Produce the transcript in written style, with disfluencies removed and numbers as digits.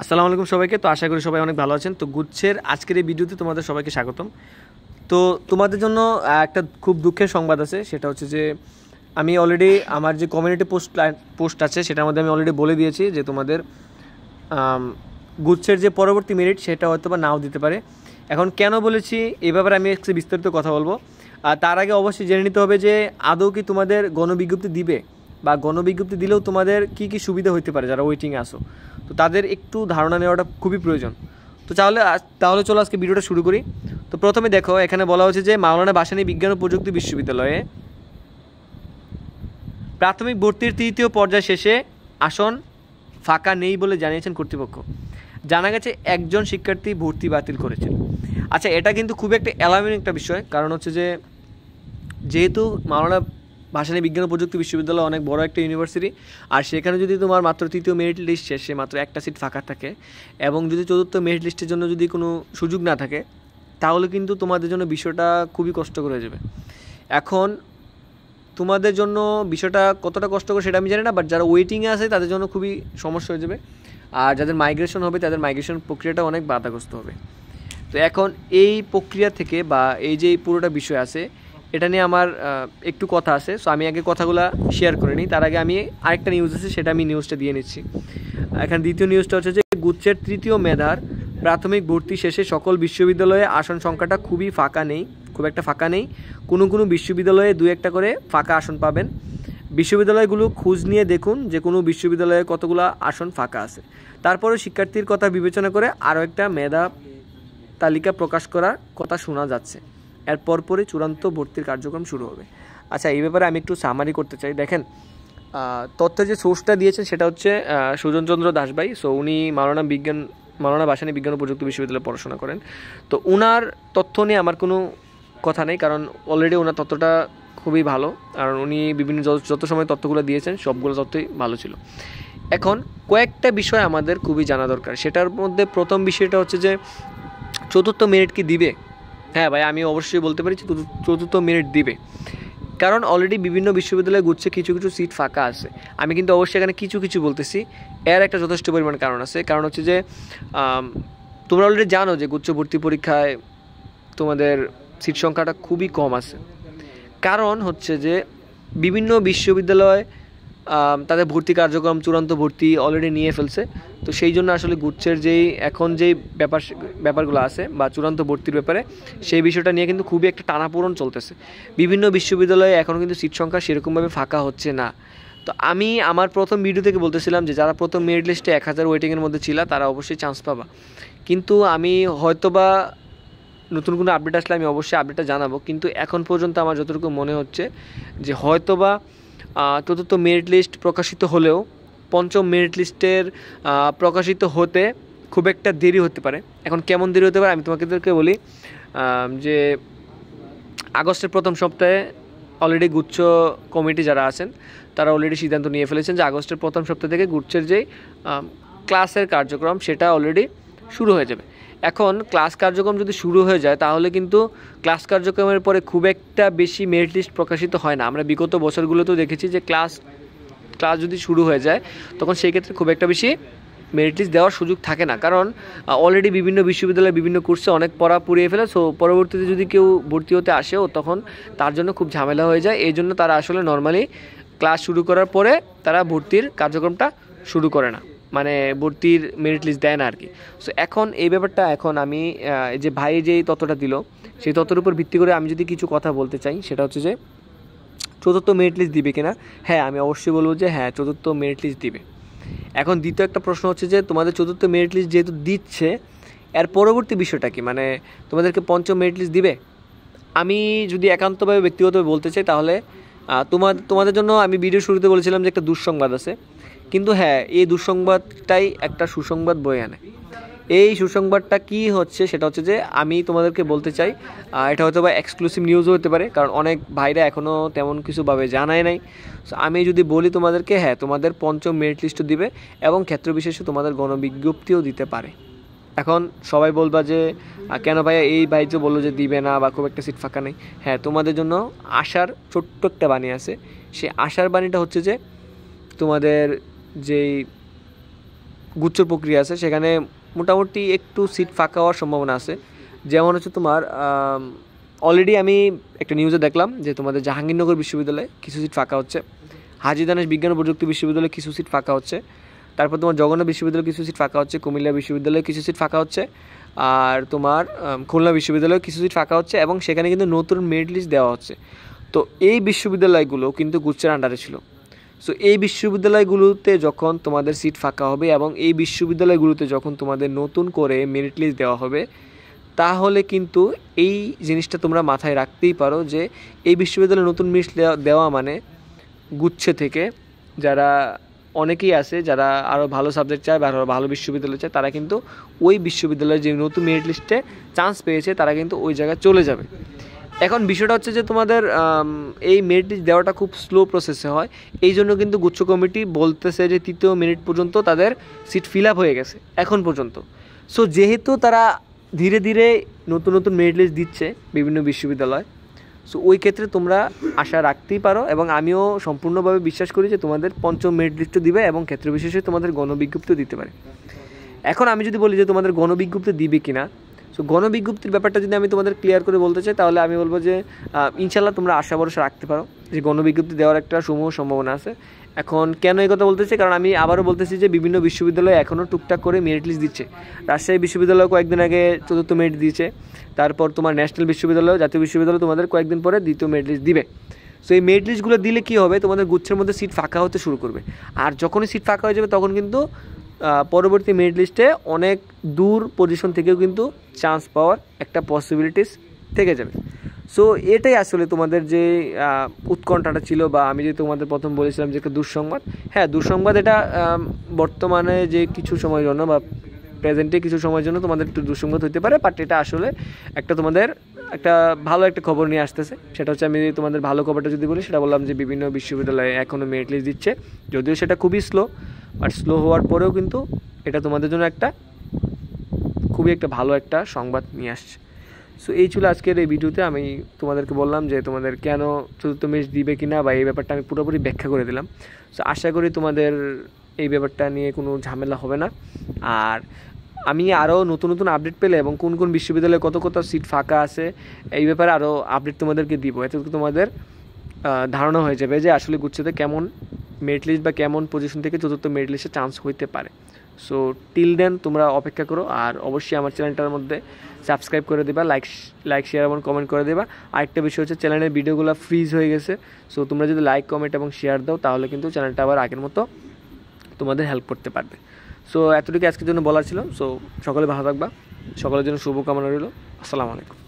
আসসালামু আলাইকুম সবাইকে। তো আশা করি সবাই অনেক ভালো আছেন। তো গুচ্ছের আজকের এই ভিডিওতে তোমাদের সবাইকে স্বাগতম। তো তোমাদের জন্য একটা খুব দুঃখের সংবাদ আছে, সেটা হচ্ছে যে আমি অলরেডি আমার যে কমিউনিটি পোস্ট আছে সেটার মধ্যে আমি অলরেডি বলে দিয়েছি যে তোমাদের গুচ্ছের যে পরবর্তী মেরিট সেটা হয়তো বা নাও দিতে পারে। এখন কেন বলেছি এই ব্যাপারে আমি একটু বিস্তারিত কথা বলবো। আর তার আগে অবশ্যই জেনে নিতে হবে যে আদৌ কি তোমাদের গণবিজ্ঞপ্তি দিবে, বা গণবিজ্ঞপ্তি দিলেও তোমাদের কি কি সুবিধা হতে পারে যারা ওয়েটিংয়ে আসো, তো তাদের একটু ধারণা নেওয়াটা খুবই প্রয়োজন। তো তাহলে চলো আজকে ভিডিওটা শুরু করি। তো প্রথমে দেখো, এখানে বলা হচ্ছে যে মাওলানা ভাসানী বিজ্ঞান ও প্রযুক্তি বিশ্ববিদ্যালয়ে প্রাথমিক ভর্তির তৃতীয় পর্যায় শেষে আসন ফাঁকা নেই বলে জানিয়েছেন কর্তৃপক্ষ। জানা গেছে একজন শিক্ষার্থী ভর্তি বাতিল করেছিল। আচ্ছা, এটা কিন্তু খুব একটা অ্যালার্মিং একটা বিষয়, কারণ হচ্ছে যে যেহেতু মাওলানা ভাসানী বিজ্ঞান ও প্রযুক্তি বিশ্ববিদ্যালয় অনেক বড় একটা ইউনিভার্সিটি, আর সেখানে যদি তোমার মাত্র তৃতীয় মেরিট লিস্ট শেষে মাত্র একটা সিট ফাঁকা থাকে এবং যদি চতুর্থ মেরিট লিস্টের জন্য যদি কোনো সুযোগ না থাকে, তাহলে কিন্তু তোমাদের জন্য বিষয়টা খুবই কষ্টকর হয়ে যাবে। এখন তোমাদের জন্য বিষয়টা কতটা কষ্টকর সেটা আমি জানি না, বাট যারা ওয়েটিংয়ে আছে তাদের জন্য খুবই সমস্যা হয়ে যাবে, আর যাদের মাইগ্রেশন হবে তাদের মাইগ্রেশন প্রক্রিয়াটা অনেক বাধাগ্রস্ত হবে। তো এখন এই প্রক্রিয়া থেকে বা এই যে পুরোটা বিষয় আছে, এটা নিয়ে আমার একটু কথা আছে। সো আমি আগে কথাগুলো শেয়ার করে নিই, তার আগে আমি আরেকটা নিউজ আছে সেটা আমি নিউজটা দিয়ে নিচ্ছি। এখানে দ্বিতীয় নিউজটা হচ্ছে যে গুচ্ছের তৃতীয় মেধার প্রাথমিক ভর্তি শেষে সকল বিশ্ববিদ্যালয়ে আসন সংখ্যাটা খুব একটা ফাঁকা নেই। কোনো বিশ্ববিদ্যালয়ে 2-1টা করে ফাঁকা আসন পাবেন। বিশ্ববিদ্যালয়গুলো খোঁজ নিয়ে দেখুন যে কোনো বিশ্ববিদ্যালয়ে কতগুলো আসন ফাঁকা আছে। তারপরে শিক্ষার্থীর কথা বিবেচনা করে আরও একটা মেধা তালিকা প্রকাশ করার কথা শোনা যাচ্ছে। এর পরপরই চূড়ান্ত ভর্তির কার্যক্রম শুরু হবে। আচ্ছা, এই ব্যাপারে আমি একটু সামারি করতে চাই। দেখেন, তথ্যের যে সোর্সটা দিয়েছেন সেটা হচ্ছে সুজনচন্দ্র দাস ভাই। সো উনি মাওলানা ভাসানী বিজ্ঞান ও প্রযুক্তি বিশ্ববিদ্যালয়ে পড়াশোনা করেন। তো ওনার তথ্য নিয়ে আমার কোনো কথা নেই, কারণ অলরেডি ওনার তথ্যটা খুবই ভালো, কারণ উনি বিভিন্ন যত সময় তথ্যগুলো দিয়েছেন সবগুলো তথ্যই ভালো ছিল। এখন কয়েকটা বিষয় আমাদের খুবই জানা দরকার। সেটার মধ্যে প্রথম বিষয়টা হচ্ছে যে চতুর্থ মেরিট কি দিবে? হ্যাঁ ভাই, আমি অবশ্যই বলতে পারি চতুর্থ মেরিট দিবে, কারণ অলরেডি বিভিন্ন বিশ্ববিদ্যালয়ে গুচ্ছে কিছু সিট ফাঁকা আছে। আমি কিন্তু অবশ্যই এখানে কিছু বলতেছি, এর একটা যথেষ্ট পরিমাণ কারণ আছে। কারণ হচ্ছে যে তোমরা অলরেডি জানো যে গুচ্ছ ভর্তি পরীক্ষায় তোমাদের সিট সংখ্যাটা খুবই কম আছে। কারণ হচ্ছে যে বিভিন্ন বিশ্ববিদ্যালয় তাদের ভর্তি কার্যক্রম চূড়ান্ত ভর্তি অলরেডি নিয়ে ফেলছে। তো সেই জন্য আসলে গুচ্ছের এখন যেই ব্যাপারগুলো আছে বা চূড়ান্ত ভর্তির ব্যাপারে, সেই বিষয়টা নিয়ে কিন্তু খুবই একটা টানাপোড়েন চলতেছে। বিভিন্ন বিশ্ববিদ্যালয়ে এখনও কিন্তু সিট সংখ্যা সেরকমভাবে ফাঁকা হচ্ছে না। তো আমি আমার প্রথম ভিডিও থেকে বলতেছিলাম যে যারা প্রথম মেরিট লিস্টে 1000 ওয়েটিংয়ের মধ্যে ছিল তারা অবশ্যই চান্স পাবা, কিন্তু আমি হয়তোবা নতুন কোনো আপডেট আসলে আমি অবশ্যই আপডেটটা জানাবো। কিন্তু এখন পর্যন্ত আমার যতটুকু মনে হচ্ছে যে হয়তোবা চতুর্থ মেরিট লিস্ট প্রকাশিত হলেও পঞ্চম মেরিট লিস্টের প্রকাশিত হতে খুব একটা দেরি হতে পারে। এখন কেমন দেরি হতে পারে আমি তোমাদেরকে বলি, যে আগস্টের প্রথম সপ্তাহে অলরেডি গুচ্ছ কমিটি যারা আছেন তারা অলরেডি সিদ্ধান্ত নিয়ে ফেলেছেন যে আগস্টের প্রথম সপ্তাহ থেকে গুচ্ছের যেই ক্লাসের কার্যক্রম সেটা অলরেডি শুরু হয়ে যাবে। এখন ক্লাস কার্যক্রম যদি শুরু হয়ে যায় তাহলে কিন্তু ক্লাস কার্যক্রমের পরে খুব একটা বেশি মেরিট লিস্ট প্রকাশিত হয় না। আমরা বিগত বছরগুলোতেও দেখেছি যে ক্লাস যদি শুরু হয়ে যায় তখন সেই ক্ষেত্রে খুব একটা বেশি মেরিট লিস্ট দেওয়ার সুযোগ থাকে না, কারণ অলরেডি বিভিন্ন বিশ্ববিদ্যালয়ে বিভিন্ন কোর্সে অনেক পড়া পুড়িয়ে ফেলে। সো পরবর্তীতে যদি কেউ ভর্তি হতে আসেও তখন তার জন্য খুব ঝামেলা হয়ে যায়। এই জন্য তারা আসলে নর্মালি ক্লাস শুরু করার পরে তারা ভর্তির কার্যক্রমটা শুরু করে না, মানে ভর্তির মেরিট লিস্ট দেয় না আর কি। সো এখন এই ব্যাপারটা এখন আমি যে ভাই যেই তথ্যটা দিল সেই তথ্যের উপর ভিত্তি করে আমি যদি কিছু কথা বলতে চাই, সেটা হচ্ছে যে চতুর্থ মেরিট লিস্ট দিবে কিনা। হ্যাঁ, আমি অবশ্যই বলবো যে হ্যাঁ, চতুর্থ মেরিট লিস্ট দিবে। এখন দ্বিতীয় একটা প্রশ্ন হচ্ছে যে তোমাদের চতুর্থ মেরিট লিস্ট যেহেতু দিচ্ছে, এর পরবর্তী বিষয়টা কি, মানে তোমাদেরকে পঞ্চম মেরিট লিস্ট দিবে? আমি যদি একান্তভাবে ব্যক্তিগতভাবে বলতে চাই তাহলে তোমাদের জন্য আমি ভিডিও শুরুতে বলেছিলাম যে একটা দুঃসংবাদ আছে, কিন্তু হ্যাঁ, এই দুঃসংবাদটাই একটা সুসংবাদ বয়ে আনে। এই সুসংবাদটা কি হচ্ছে সেটা হচ্ছে যে আমি তোমাদেরকে বলতে চাই, এটা হয়তো বা এক্সক্লুসিভ নিউজও হতে পারে, কারণ অনেক ভাইরা এখনও তেমন কিছুভাবে জানায় নাই। সো আমি যদি বলি তোমাদেরকে, হ্যাঁ, তোমাদের পঞ্চম মেরিট লিস্টও দিবে এবং ক্ষেত্রবিশেষে তোমাদের গণবিজ্ঞপ্তিও দিতে পারে। এখন সবাই বলবা যে কেন ভাইয়া, এই ভাই যে বললো যে দিবে না বা খুব একটা সিট ফাঁকা নেই। হ্যাঁ, তোমাদের জন্য আশার ছোট্ট একটা বাণী আছে। সেই আশার বাণীটা হচ্ছে যে তোমাদের যেই গুচ্ছ প্রক্রিয়া আছে সেখানে মোটামুটি একটু সিট ফাঁকা হওয়ার সম্ভাবনা আছে। যেমন হচ্ছে তোমার অলরেডি আমি একটা নিউজে দেখলাম যে তোমাদের জাহাঙ্গীরনগর বিশ্ববিদ্যালয়ে কিছু সিট ফাঁকা হচ্ছে, হাজী দানেশ বিজ্ঞান ও প্রযুক্তি বিশ্ববিদ্যালয়ে কিছু সিট ফাঁকা হচ্ছে, তারপর তোমার জগন্নাথ বিশ্ববিদ্যালয়ে কিছু সিট ফাঁকা হচ্ছে, কুমিল্লা বিশ্ববিদ্যালয়ে কিছু সিট ফাঁকা হচ্ছে, আর তোমার খুলনা বিশ্ববিদ্যালয়ে কিছু সিট ফাঁকা হচ্ছে এবং সেখানে কিন্তু নতুন মেরিট লিস্ট দেওয়া হচ্ছে। তো এই বিশ্ববিদ্যালয়গুলো কিন্তু গুচ্ছের আন্ডারে ছিল। সো এই বিশ্ববিদ্যালয়গুলোতে যখন তোমাদের সিট ফাঁকা হবে এবং এই বিশ্ববিদ্যালয়গুলোতে যখন তোমাদের নতুন করে মেরিট লিস্ট দেওয়া হবে, তাহলে কিন্তু এই জিনিসটা তোমরা মাথায় রাখতেই পারো যে এই বিশ্ববিদ্যালয়ে নতুন লিস্ট দেওয়া মানে গুচ্ছে থেকে যারা অনেকেই আছে যারা আরও ভালো সাবজেক্ট চায় বা আরও ভালো বিশ্ববিদ্যালয় চায়, তারা কিন্তু ওই বিশ্ববিদ্যালয়ের যে নতুন মেরিট লিস্টে চান্স পেয়েছে তারা কিন্তু ওই জায়গায় চলে যাবে। এখন বিষয়টা হচ্ছে যে তোমাদের এই মেরিট লিস্ট দেওয়াটা খুব স্লো প্রসেসে হয়, এই জন্য কিন্তু গুচ্ছ কমিটি বলতেছে যে 3য় মিনিট পর্যন্ত তাদের সিট ফিল আপ হয়ে গেছে এখন পর্যন্ত। সো যেহেতু তারা ধীরে ধীরে নতুন নতুন মেরিট লিস্ট দিচ্ছে বিভিন্ন বিশ্ববিদ্যালয়, সো ওই ক্ষেত্রে তোমরা আশা রাখতেই পারো এবং আমিও সম্পূর্ণভাবে বিশ্বাস করি যে তোমাদের 5ম মেরিট লিস্টও দিবে এবং ক্ষেত্র বিশেষে তোমাদের গণবিজ্ঞপ্তি দিতে পারে। এখন আমি যদি বলি যে তোমাদের গণবিজ্ঞপ্তি দিবে কি না, সো গণবিজ্ঞপ্তির ব্যাপারটা যদি আমি তোমাদের ক্লিয়ার করে বলতে চাই তাহলে আমি বলবো যে ইনশাল্লাহ তোমরা আশা ভরসা রাখতে পারো যে গণবিজ্ঞপ্তি দেওয়ার একটা সমূহ সম্ভাবনা আছে। এখন কেন এই কথা বলতেছি, কারণ আমি আবারও বলতেছি যে বিভিন্ন বিশ্ববিদ্যালয় এখনও টুকটাক করে মেরিট লিস্ট দিচ্ছে। রাজশাহী বিশ্ববিদ্যালয় কয়েকদিন আগে 4র্থ মেরিট দিয়েছে, তারপর তোমার ন্যাশনাল বিশ্ববিদ্যালয়, জাতীয় বিশ্ববিদ্যালয় তোমাদের কয়েকদিন পরে 2য় মেরিট লিস্ট দিবে। সো এই মেরিট লিস্টগুলো দিলে কী হবে, তোমাদের গুচ্ছের মধ্যে সিট ফাঁকা হতে শুরু করবে, আর যখনই সিট ফাঁকা হয়ে যাবে তখন কিন্তু পরবর্তী মেরিট লিস্টে অনেক দূর পজিশন থেকেও কিন্তু চান্স পাওয়ার একটা পসিবিলিটিস থেকে যাবে। সো এটাই আসলে তোমাদের যে উৎকণ্ঠাটা ছিল, বা আমি যে তোমাদের প্রথম বলেছিলাম যে একটা দুঃসংবাদ, হ্যাঁ দুঃসংবাদ এটা বর্তমানে যে কিছু সময়ের জন্য বা প্রেজেন্টে কিছু সময়ের জন্য তোমাদের একটু দুঃসংবাদ হতে পারে, বাট এটা আসলে একটা তোমাদের একটা ভালো একটা খবর নিয়ে আসতেছে। সেটা হচ্ছে আমি তোমাদের ভালো খবরটা যদি বলি, সেটা বললাম যে বিভিন্ন বিশ্ববিদ্যালয়ে এখনও মেরিট লিস্ট দিচ্ছে, যদিও সেটা খুবই স্লো, বাট স্লো হওয়ার পরেও কিন্তু এটা তোমাদের জন্য একটা খুবই একটা ভালো একটা সংবাদ নিয়ে আসছে। সো এই ছিল আজকের এই ভিডিওতে আমি তোমাদেরকে বললাম যে তোমাদের কেন 4র্থ মেরিট দিবে কিনা বা এই ব্যাপারটা আমি পুরোপুরি ব্যাখ্যা করে দিলাম। সো আশা করি তোমাদের এই ব্যাপারটা নিয়ে কোনো ঝামেলা হবে না। আর আমি আরও নতুন নতুন আপডেট পেলে এবং কোন কোন বিশ্ববিদ্যালয়ে কত কত সিট ফাঁকা আছে এই ব্যাপারে আরও আপডেট তোমাদেরকে দিব, এতে তোমাদের ধারণা হয়ে যাবে যে আসলে গুচ্ছতে কেমন মেরিট লিস্ট বা কেমন পজিশন থেকে 4র্থ মেরিট লিস্টে চান্স হইতে পারে। সো টিল দেন তোমরা অপেক্ষা করো, আর অবশ্যই আমার চ্যানেলটার মধ্যে সাবস্ক্রাইব করে দেবা, লাইক শেয়ার এবং কমেন্ট করে দেবা। আরেকটা বিষয় হচ্ছে চ্যানেলের ভিডিওগুলো ফ্রিজ হয়ে গেছে, সো তোমরা যদি লাইক কমেন্ট এবং শেয়ার দাও তাহলে কিন্তু চ্যানেলটা আবার আগের মতো তোমাদের হেল্প করতে পারবে। সো এতটুকু আজকের জন্য বলার ছিল। সো সকলে ভালো থাকবা, সকলের জন্য শুভকামনা রইল। আসসালামু আলাইকুম।